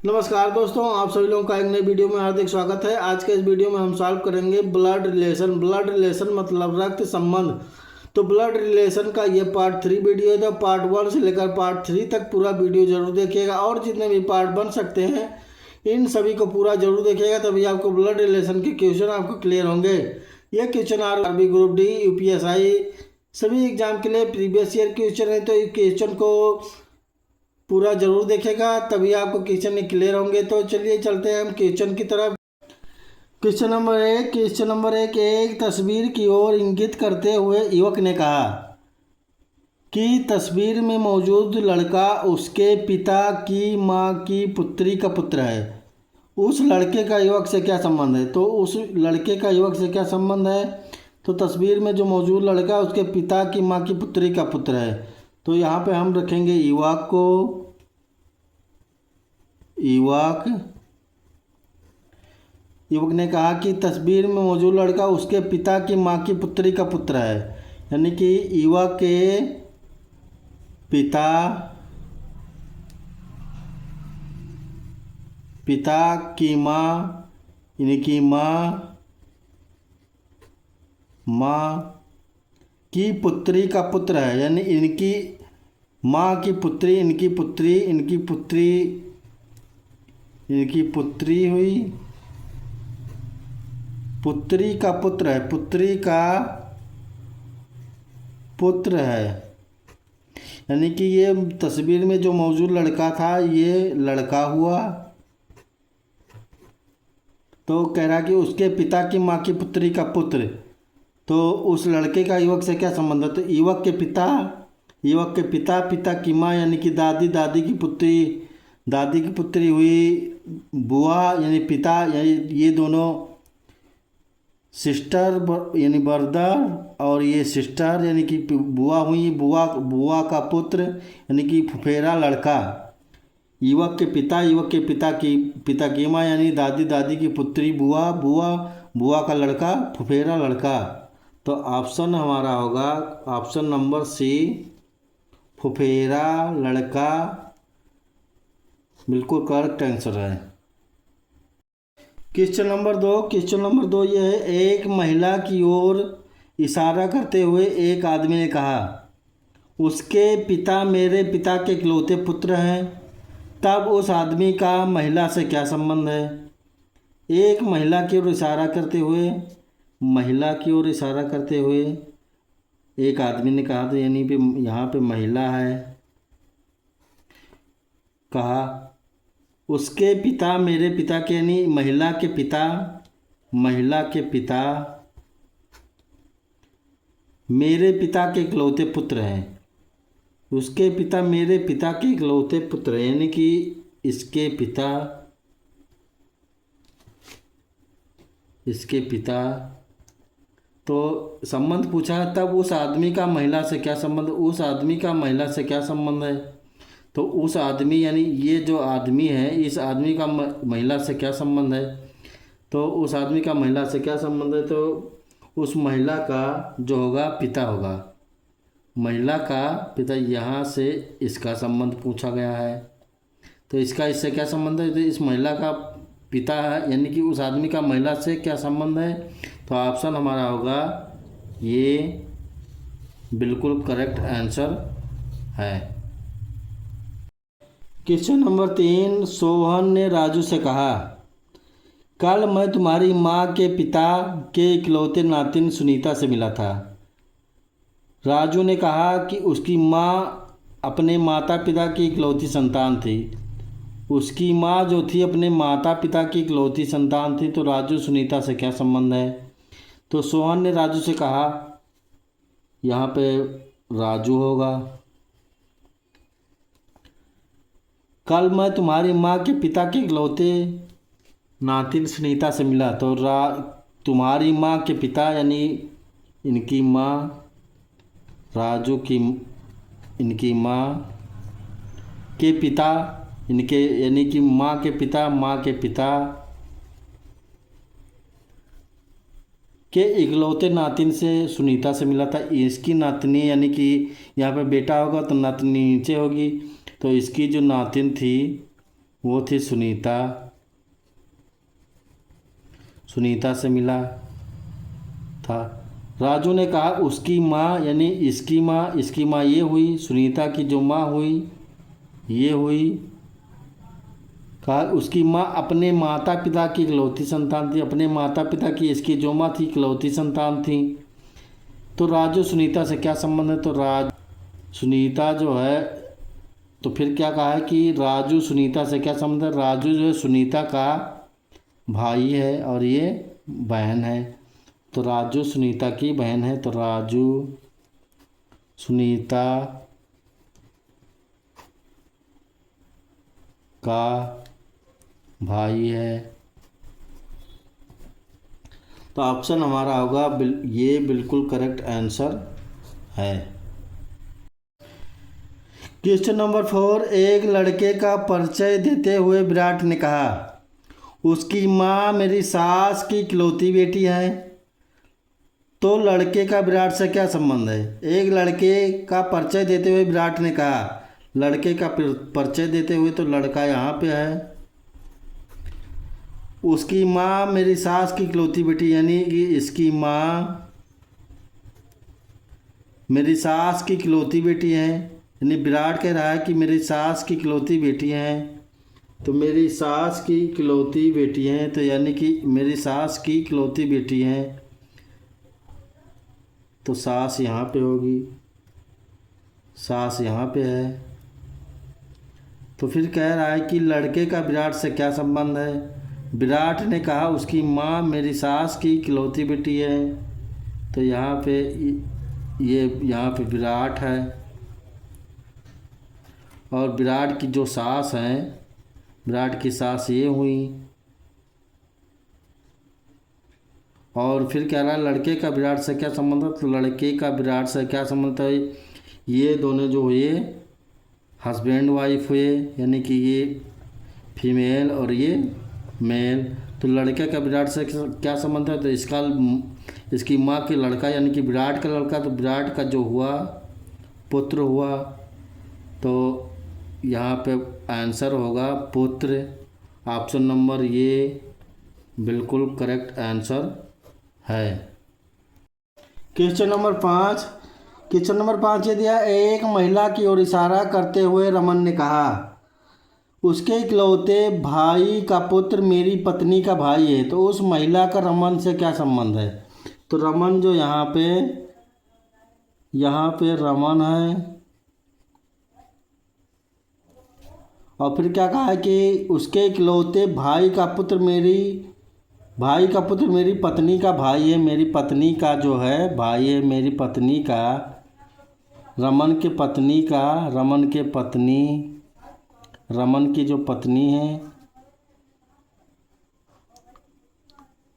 नमस्कार दोस्तों, आप सभी लोगों का एक नई वीडियो में हार्दिक स्वागत है। आज के इस वीडियो में हम सॉल्व करेंगे ब्लड रिलेशन। ब्लड रिलेशन मतलब रक्त संबंध। तो ब्लड रिलेशन का ये पार्ट 3 वीडियो है। तो पार्ट 1 से लेकर पार्ट 3 तक पूरा वीडियो जरूर देखिएगा और जितने भी पार्ट बन सकते हैं इन सभी को पूरा जरूर देखिएगा, तभी आपको ब्लड रिलेशन के क्वेश्चन आपको क्लियर होंगे। ये question RB group D, UPSI सभी एग्जाम के लिए प्रीवियस ईयर क्वेश्चन है। तो इस क्वेश्चन को पूरा जरूर देखेगा तभी आपको क्वेश्चन क्लियर होंगे। तो चलिए चलते हैं हम क्वेश्चन की तरफ। क्वेश्चन नंबर एक एक तस्वीर की ओर इंगित करते हुए युवक ने कहा कि तस्वीर में मौजूद लड़का उसके पिता की माँ की पुत्री का पुत्र है। उस लड़के का युवक से क्या संबंध है? तो उस लड़के का युवक से क्या संबंध है? तो तस्वीर में जो मौजूद लड़का उसके पिता की माँ की पुत्री का पुत्र है। तो यहाँ पे हम रखेंगे युवक को। युवक ने कहा कि तस्वीर में मौजूद लड़का उसके पिता की माँ की पुत्री का पुत्र है, यानी कि युवक के पिता की माँ, इनकी माँ की पुत्री का पुत्र है, यानी इनकी माँ की पुत्री, इनकी पुत्री हुई, पुत्री का पुत्र है, यानी कि ये तस्वीर में जो मौजूद लड़का था ये लड़का हुआ। तो कह रहा कि उसके पिता की माँ की पुत्री का पुत्र। तो उस लड़के का युवक से क्या संबंध है? तो युवक के पिता, पिता की माँ यानी कि दादी की पुत्री हुई बुआ यानी पिता, यानी ये दोनों सिस्टर यानी ब्रदर, और ये सिस्टर यानी कि बुआ हुई, बुआ का पुत्र यानी कि फुफेरा लड़का। युवक के पिता की माँ यानी दादी की पुत्री बुआ का लड़का फुफेरा लड़का। तो ऑप्शन हमारा होगा ऑप्शन नंबर सी, फुफेरा लड़का, बिल्कुल करेक्ट आंसर है। क्वेश्चन नंबर दो ये है, एक महिला की ओर इशारा करते हुए एक आदमी ने कहा उसके पिता मेरे पिता के इकलौते पुत्र हैं। तब उस आदमी का महिला से क्या संबंध है? एक महिला की ओर इशारा करते हुए एक आदमी ने कहा, तो यानी पे यहाँ पे महिला है। कहा उसके पिता मेरे पिता के, यानी महिला के पिता मेरे पिता के इकलौते पुत्र हैं। उसके पिता मेरे पिता के इकलौते पुत्र हैं, यानी कि इसके तो संबंध पूछा है। तब उस आदमी का महिला से क्या संबंध है? तो उस आदमी यानी ये जो आदमी है, इस आदमी का महिला से क्या संबंध है? तो उस आदमी का महिला से क्या संबंध है? तो उस महिला का जो होगा पिता होगा, महिला का पिता। यहाँ से इसका संबंध पूछा गया है, तो इससे क्या संबंध है? तो इस महिला का पिता है, यानी कि उस आदमी का महिला से क्या संबंध है? तो ऑप्शन हमारा होगा ये, बिल्कुल करेक्ट आंसर है। क्वेश्चन नंबर 3, सोहन ने राजू से कहा कल मैं तुम्हारी माँ के पिता के इकलौते नातिन सुनीता से मिला था। राजू ने कहा कि उसकी माँ अपने माता पिता की इकलौती संतान थी। उसकी माँ जो थी अपने माता पिता की इकलौती संतान थी। तो राजू सुनीता से क्या संबंध है? तो सोहन ने राजू से कहा, यहाँ पे राजू होगा। कल मैं तुम्हारी माँ के पिता के इकलौते नातिन सुनीता से मिला। तो तुम्हारी माँ के पिता यानी इनकी माँ, राजू की इनकी माँ के पिता, इनके यानी कि माँ के पिता के इकलौते नातिन से सुनीता से मिला था। इसकी नातनी यानी कि यहाँ पे बेटा होगा तो नातनी नीचे होगी। तो इसकी जो नातिन थी वो थी सुनीता, सुनीता से मिला था। राजू ने कहा उसकी माँ यानी इसकी माँ ये हुई, सुनीता की जो माँ हुई ये हुई। कहा उसकी माँ अपने माता पिता की इकलौती संतान थी, अपने माता पिता की इसकी जो माँ थी इकलौती संतान थी। तो राजू सुनीता से क्या संबंध है? तो सुनीता जो है, तो फिर क्या कहा है कि राजू सुनीता से क्या संबंध है? राजू जो है सुनीता का भाई है और ये बहन है। तो राजू सुनीता की बहन है, तो राजू सुनीता का भाई है। तो ऑप्शन हमारा होगा ये बिल्कुल करेक्ट आंसर है। क्वेश्चन नंबर 4, एक लड़के का परिचय देते हुए विराट ने कहा उसकी माँ मेरी सास की इकलौती बेटी है। तो लड़के का विराट से क्या संबंध है? एक लड़के का परिचय देते हुए विराट ने कहा, लड़के का परिचय देते हुए, तो लड़का यहाँ पे है। उसकी माँ मेरी सास की इकलौती बेटी यानी कि इसकी माँ मेरी सास की इकलौती बेटी है, यानी विराट कह रहा है कि मेरी सास की इकलौती बेटी हैं। तो मेरी सास की इकलौती बेटी हैं, तो यानी कि मेरी सास की इकलौती बेटी हैं, तो सास यहाँ पे होगी, सास यहाँ पे है। तो फिर कह रहा है कि लड़के का विराट से क्या संबंध है? विराट ने कहा उसकी माँ मेरी सास की इकलौती बेटी है, तो यहाँ पे ये यहाँ पे विराट है। और विराट की जो सास हैं, विराट की सास ये हुई। और फिर कह रहा है लड़के का विराट से क्या संबंध है? तो लड़के का विराट से क्या संबंध है? ये दोनों जो हुए हस्बैंड वाइफ हुए, यानी कि ये फीमेल और ये मेल। तो लड़के का विराट से क्या संबंध है? तो इसकी माँ के लड़का यानी कि विराट का लड़का, तो विराट का जो हुआ पुत्र हुआ, तो यहाँ पे आंसर होगा पुत्र। ऑप्शन नंबर ये बिल्कुल करेक्ट आंसर है। क्वेश्चन नंबर 5 ये दिया, एक महिला की ओर इशारा करते हुए रमन ने कहा उसके इकलौते भाई का पुत्र मेरी पत्नी का भाई है। तो उस महिला का रमन से क्या संबंध है? तो रमन जो यहाँ पे रमन है। और फिर क्या कहा है कि उसके इकलौते भाई का पुत्र मेरी पत्नी का भाई है। मेरी पत्नी का जो है भाई है, मेरी पत्नी का, रमन की जो पत्नी है,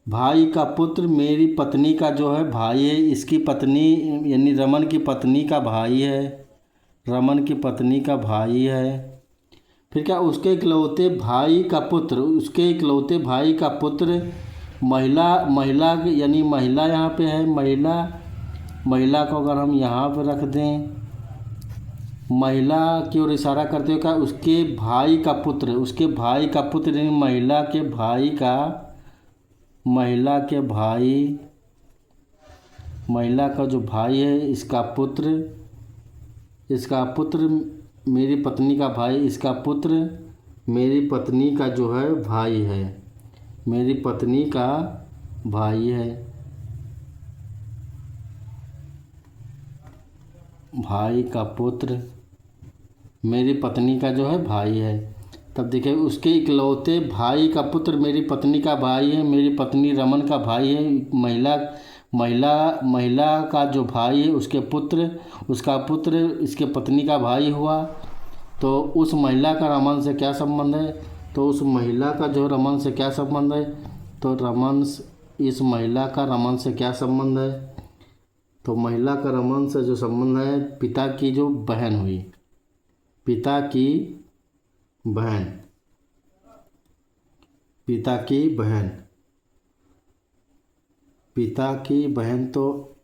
भाई का पुत्र मेरी पत्नी का जो है भाई है, इसकी पत्नी यानी रमन की पत्नी का भाई है, रमन की पत्नी का भाई है। फिर क्या उसके इकलौते भाई का पुत्र महिला यानी महिला यहाँ पे है, महिला को अगर हम यहाँ पे रख दें, महिला की ओर इशारा करते हुए क्या उसके भाई का पुत्र यानी महिला का जो भाई है, इसका पुत्र मेरी पत्नी का भाई, इसका पुत्र मेरी पत्नी का जो है भाई है, मेरी पत्नी का भाई है, भाई का पुत्र मेरी पत्नी का जो है भाई है। तब देखिए उसके इकलौते भाई का पुत्र मेरी पत्नी का भाई है, मेरी पत्नी रमन का भाई है, महिला का जो भाई है उसका पुत्र इसके पत्नी का भाई हुआ। तो उस महिला का रमन से क्या संबंध है? तो उस महिला का जो रमन से क्या संबंध है? तो इस महिला का रमन से क्या संबंध है? तो महिला का रमन से जो संबंध है, पिता की जो बहन हुई, पिता की बहन। तो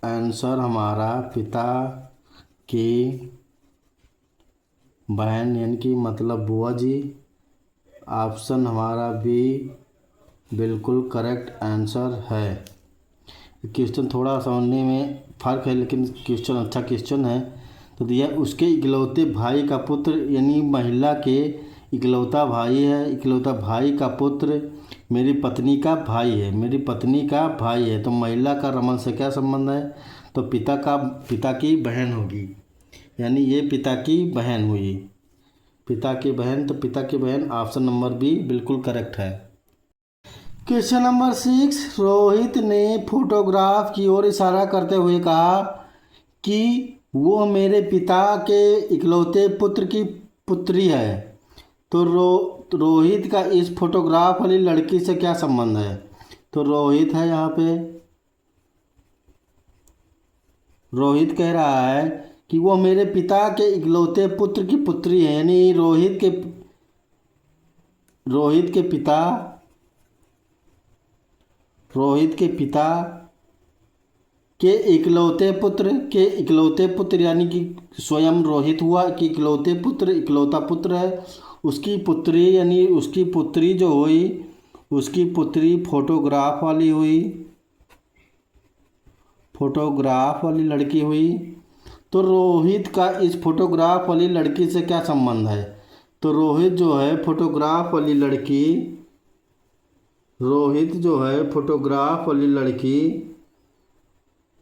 आंसर हमारा पिता की बहन यानी कि मतलब बुआ जी ऑप्शन हमारा बी बिल्कुल करेक्ट आंसर है। क्वेश्चन थोड़ा समझने में फ़र्क है, लेकिन क्वेश्चन अच्छा क्वेश्चन है। तो दिया उसके इकलौते भाई का पुत्र, यानी महिला के इकलौता भाई है, इकलौता भाई का पुत्र मेरी पत्नी का भाई है, मेरी पत्नी का भाई है। तो महिला का रमन से क्या संबंध है? तो पिता की बहन होगी, यानी ये पिता की बहन हुई, पिता की बहन। तो पिता की बहन ऑप्शन नंबर बी बिल्कुल करेक्ट है। क्वेश्चन नंबर 6, रोहित ने फोटोग्राफ की ओर इशारा करते हुए कहा कि वो मेरे पिता के इकलौते पुत्र की पुत्री है। तो रोहित का इस फोटोग्राफ वाली लड़की से क्या संबंध है? तो रोहित है यहाँ पे, रोहित कह रहा है कि वो मेरे पिता के इकलौते पुत्र की पुत्री है, यानी रोहित के पिता के इकलौते पुत्र यानी कि स्वयं रोहित हुआ कि इकलौते पुत्र, इकलौता पुत्र है, उसकी पुत्री, यानी उसकी पुत्री जो हुई, उसकी पुत्री फोटोग्राफ वाली हुई, फोटोग्राफ वाली लड़की हुई। तो रोहित का इस फोटोग्राफ वाली लड़की से क्या संबंध है? तो रोहित जो है फोटोग्राफ वाली लड़की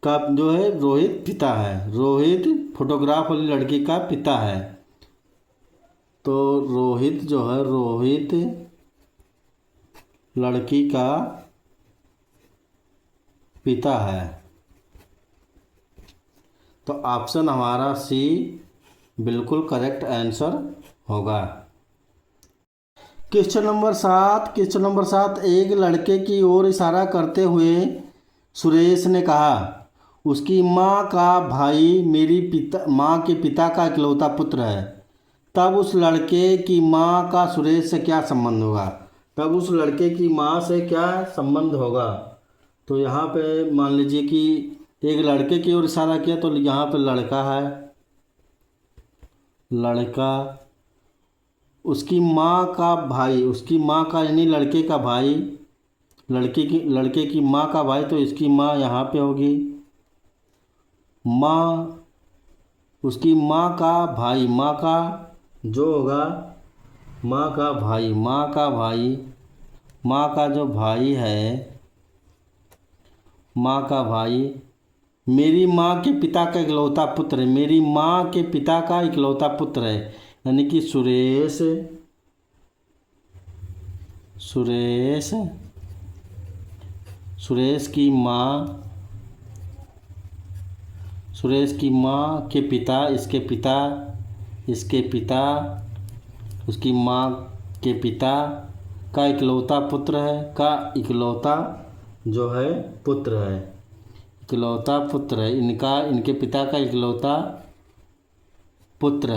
का जो है रोहित पिता है, रोहित फोटोग्राफ वाली लड़की का पिता है। तो रोहित जो है रोहित लड़की का पिता है। तो ऑप्शन हमारा सी बिल्कुल करेक्ट आंसर होगा। क्वेश्चन नंबर 7, एक लड़के की ओर इशारा करते हुए सुरेश ने कहा उसकी माँ का भाई माँ के पिता का इकलौता पुत्र है। तब उस लड़के की माँ का सुरेश से क्या संबंध होगा? तब उस लड़के की माँ से क्या संबंध होगा? तो यहाँ पे मान लीजिए कि एक लड़के की ओर इशारा किया, तो यहाँ पे लड़का है, लड़का, उसकी माँ का भाई, उसकी माँ का यानी लड़के का भाई, लड़के की माँ का भाई, तो इसकी माँ यहाँ पे होगी, माँ, उसकी माँ का भाई, माँ का जो होगा माँ का भाई, माँ का जो भाई है, माँ का भाई मेरी माँ के पिता का इकलौता पुत्र है, मेरी माँ के पिता का इकलौता पुत्र है, यानी कि सुरेश की माँ के पिता, इसके पिता उसकी माँ के पिता का इकलौता पुत्र है, इकलौता पुत्र है, इनके पिता का इकलौता पुत्र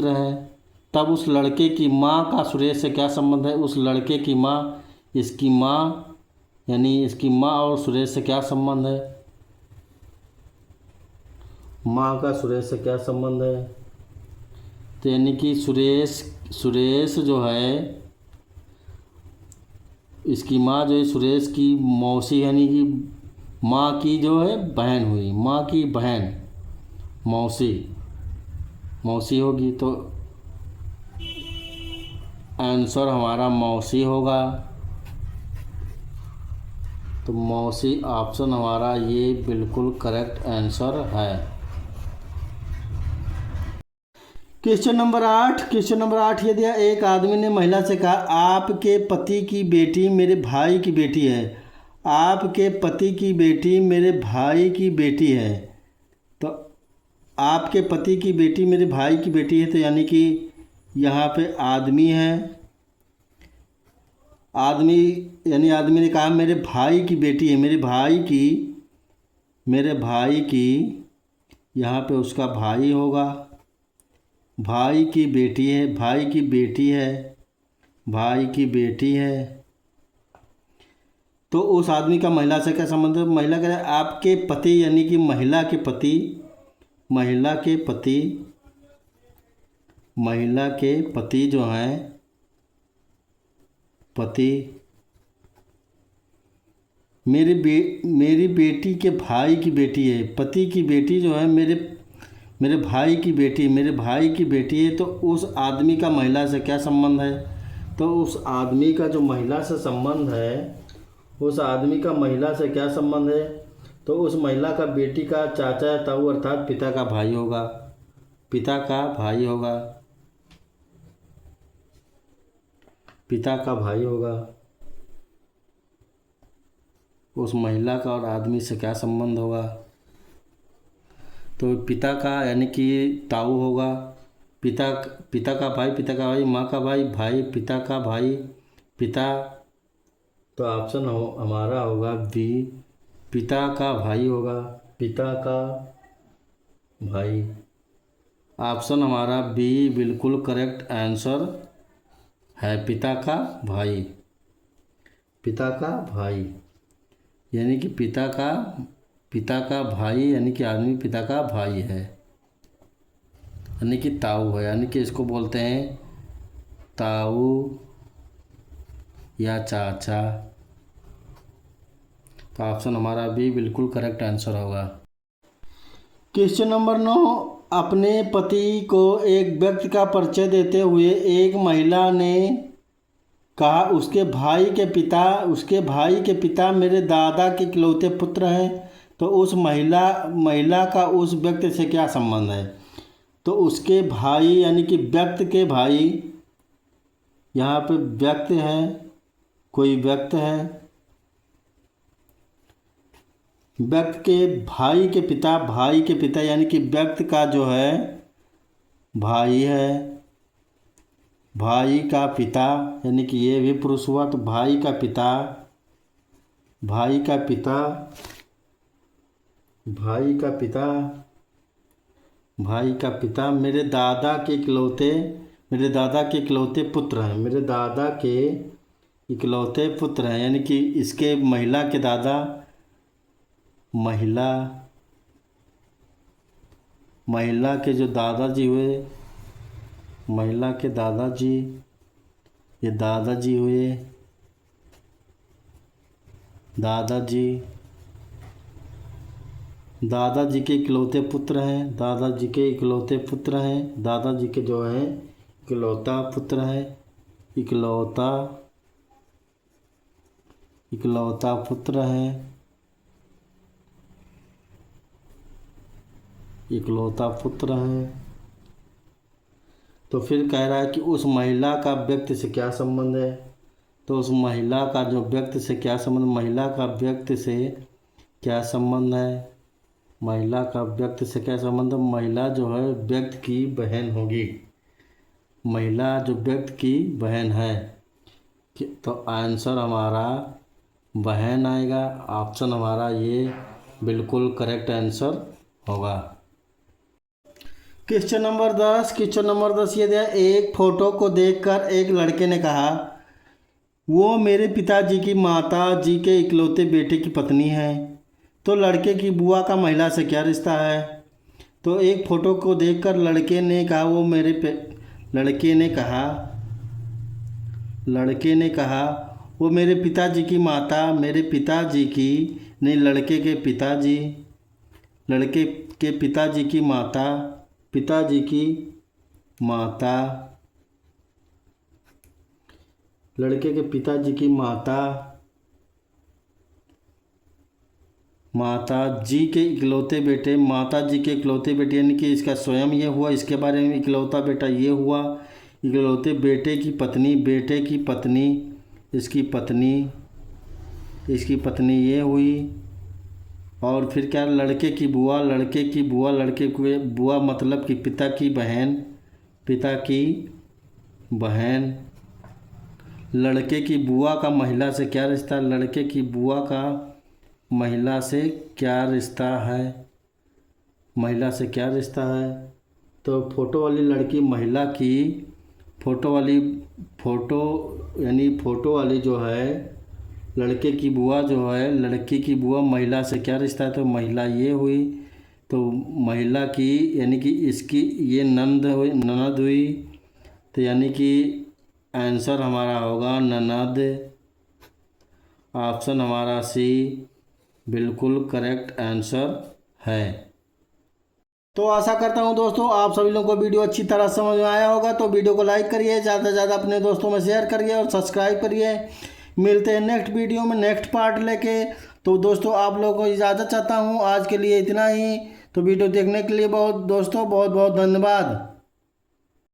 है। तब उस लड़के की माँ का सुरेश से क्या संबंध है? उस लड़के की माँ, इसकी माँ, यानी इसकी माँ और सुरेश से क्या संबंध है? माँ का सुरेश से क्या संबंध है? तो यानी कि सुरेश जो है, इसकी माँ जो है सुरेश की मौसी, यानी कि माँ की जो है बहन हुई, माँ की बहन मौसी होगी। तो आंसर हमारा मौसी होगा। तो मौसी ऑप्शन हमारा ये बिल्कुल करेक्ट आंसर है। क्वेश्चन नंबर 8 ये दिया, एक आदमी ने महिला से कहा आपके पति की बेटी मेरे भाई की बेटी है, आपके पति की बेटी मेरे भाई की बेटी है। तो आपके पति की बेटी मेरे भाई की बेटी है, तो यानी कि यहाँ पे आदमी है, आदमी ने कहा मेरे भाई की बेटी है, मेरे भाई की यहाँ पे उसका भाई होगा, भाई की बेटी है। तो उस आदमी का महिला से क्या संबंध है? महिला कह रहा है आपके पति, यानी कि महिला के पति महिला के पति जो हैं, पति मेरी बेटी के भाई की बेटी है। पति की बेटी जो है मेरे भाई की बेटी, मेरे भाई की बेटी है। तो उस आदमी का महिला से क्या संबंध है? तो उस आदमी का जो महिला से संबंध है, उस आदमी का महिला से क्या संबंध है? तो उस महिला का बेटी का चाचा या ताऊ अर्थात पिता का भाई होगा, पिता का भाई होगा, पिता का भाई होगा। उस महिला का और आदमी से क्या संबंध होगा? तो पिता का यानी कि ताऊ होगा, पिता का भाई, माँ का भाई, पिता का भाई, पिता। तो ऑप्शन हमारा होगा बी, पिता का भाई होगा, पिता का भाई। ऑप्शन हमारा बी बिल्कुल करेक्ट आंसर है, पिता का भाई, पिता का भाई। यानी कि पिता का भाई यानी कि आदमी पिता का भाई है, यानी कि ताऊ है, यानी कि इसको बोलते हैं ताऊ या चाचा। तो ऑप्शन हमारा भी बिल्कुल करेक्ट आंसर होगा। क्वेश्चन नंबर 9, अपने पति को एक व्यक्ति का परिचय देते हुए एक महिला ने कहा उसके भाई के पिता मेरे दादा के इकलौते पुत्र हैं। तो उस महिला का उस व्यक्ति से क्या संबंध है? तो उसके भाई यानी कि व्यक्ति के भाई, यहाँ पे व्यक्ति है, कोई व्यक्ति है, व्यक्ति के भाई के पिता यानी कि व्यक्ति का जो है भाई है, भाई का पिता यानी कि ये भी पुरुष हुआ। तो भाई का पिता मेरे दादा के इकलौते पुत्र हैं, यानी कि इसके महिला के दादा, महिला के जो दादाजी हुए, महिला के दादाजी, ये दादाजी हुए, दादाजी के इकलौते पुत्र हैं, दादाजी के जो हैं इकलौता पुत्र है, इकलौता पुत्र है, इकलौता पुत्र है। तो फिर कह रहा है कि उस महिला का व्यक्ति से क्या संबंध है? तो उस महिला का जो व्यक्ति से क्या संबंध, महिला का व्यक्ति से क्या संबंध है? महिला का व्यक्ति से क्या संबंध? महिला जो है व्यक्ति की बहन होगी, महिला जो व्यक्ति की बहन है। तो आंसर हमारा बहन आएगा। ऑप्शन हमारा ये बिल्कुल करेक्ट आंसर होगा। क्वेश्चन नंबर 10 ये दिया, एक फोटो को देखकर एक लड़के ने कहा वो मेरे पिताजी की माता जी के इकलौते बेटे की पत्नी है। तो लड़के की बुआ का महिला से क्या रिश्ता है? तो एक फ़ोटो को देखकर लड़के ने कहा वो मेरे पिताजी की माता, लड़के के पिताजी की माता, लड़के के पिताजी की माता जी के इकलौते बेटे, यानी कि इसका स्वयं ये हुआ, इसके बारे में इकलौता बेटा ये हुआ, इकलौते बेटे की पत्नी, इसकी पत्नी ये हुई। और फिर क्या, लड़के की बुआ मतलब कि पिता की बहन। लड़के की बुआ का महिला से क्या रिश्ता? लड़के की बुआ का महिला से क्या रिश्ता है? तो फोटो वाली लड़की महिला की फोटो वाली जो है लड़के की बुआ जो है, लड़की की बुआ महिला से क्या रिश्ता है? तो महिला ये हुई। तो महिला की यानी कि इसकी ये ननद हुई, तो यानी कि आंसर हमारा होगा ननद। ऑप्शन हमारा सी बिल्कुल करेक्ट आंसर है। तो आशा करता हूँ दोस्तों आप सभी लोगों को वीडियो अच्छी तरह समझ में आया होगा। तो वीडियो को लाइक करिए, ज़्यादा से ज़्यादा अपने दोस्तों में शेयर करिए और सब्सक्राइब करिए। मिलते हैं नेक्स्ट वीडियो में नेक्स्ट पार्ट लेके। तो दोस्तों आप लोगों को इजाज़त चाहता हूँ, आज के लिए इतना ही। तो वीडियो देखने के लिए बहुत बहुत धन्यवाद।